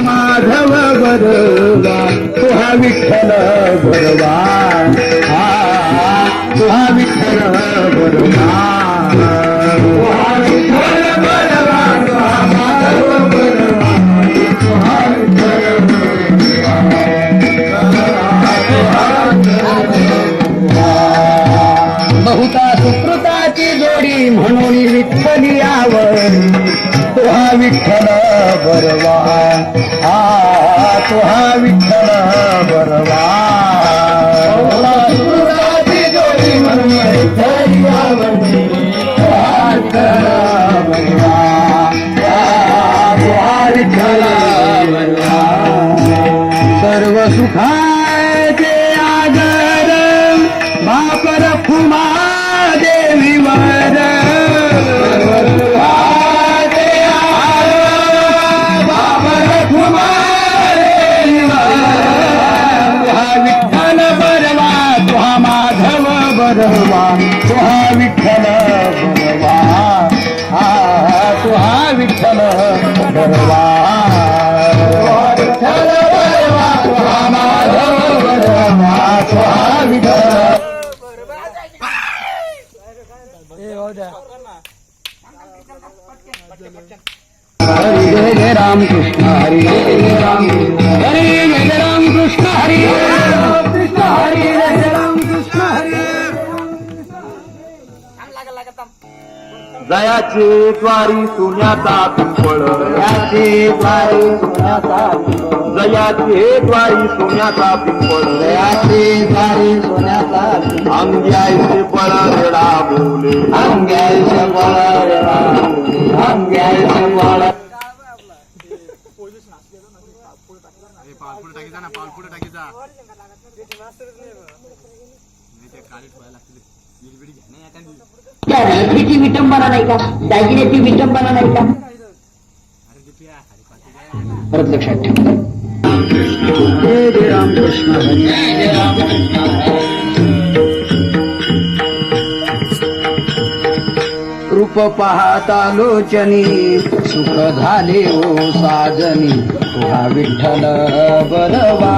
माधव बरवा तुहा विठ्ठल बरवा तुहा विठ्ठल बरवा तुहा विठ्ठल बरवा तुहा माधव बरवा तुहा विठ्ठल बहुता सुकृताची जोडी म्हणून विठ्ठली आवर तुहा विठ्ठल बरवा तुहा विठ्ठल बरवा सुकृताची जोडी म्हणून विठ्ठली आवर तुहा विठ्ठल बरवा तुहा विठ्ठल बरवा सर्व सुखाचे आगर बापर फुमा देवीवर बापर फुमा तुहा विठ्ठल बरवा तुहा माधव बरवा तुहा विठ्ठल बरवा तुहा विठ्ठल बरवा विठ्ठल बरवा तुहा माधव बरवा तुहा विठ्ठल हरी जय जय राम कृष्ण हरी जय जय राम हरी जय जय राम कृष्ण हरी राम कृष्ण हरी जय जय राम कृष्ण हरी जयाचे द्वारी सोन्याचा पिंपळ जयाचे द्वारी सोन्याचा पिंपळ जयाचे द्वारी सोन्याचा पिंपळ जयाचे द्वारी सोन्याचा पिंपळ अंग्यायचे बळ रेडा बोले अंग्यायचे बळ रेडा बोले अंग्यायचे बळ त्या नोकरीची विटंबना नाही का, दागिन्याची विटंबना नाही का, परत लक्षात ठेवा. जय जय रामकृष्ण हरी जय जय रामकृष्ण रूप पाहता लोचनी सुख झाले ओ साजनी तुहा विठ्ठल बरवा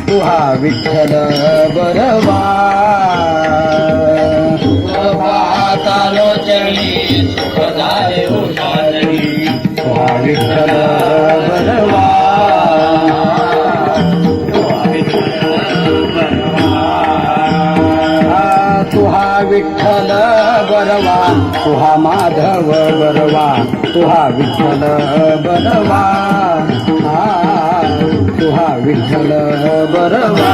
तुहा विठ्ठल बरवा पाहता लोचनी सुख झाले ओ साजनी तुहा विठ्ठल बरवा तुहा विठ्ठल बरवा तुहा माधव बरवा तुहा विठ्ठल बरवा तुहा विठ्ठल बरवा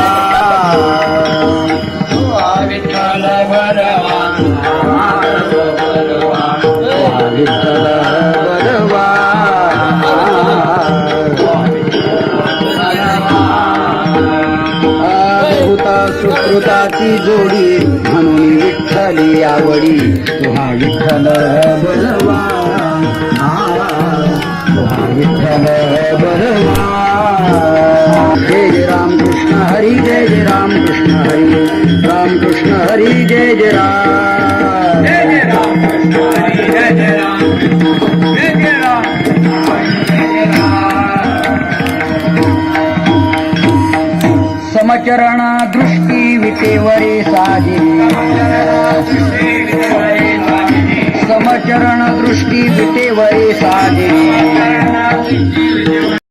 तुहा विठ्ठल बरवा तुहा विठ्ठल बरवा बहुता सुकृताची जोडी म्हणून विठ्ठली आवडी तुहा विठ्ठल बरवा तुहा विठ्ठल बरवा जय जय रामकृष्ण हरी जय जय रामकृष्ण हरी रामकृष्ण हरी जय जय राम जय जय रामकृष्ण हरी जय जय राम जय जय राम समचरण दृष्टी विटेवरे साजे समचरण दृष्टी विटेवरे साजे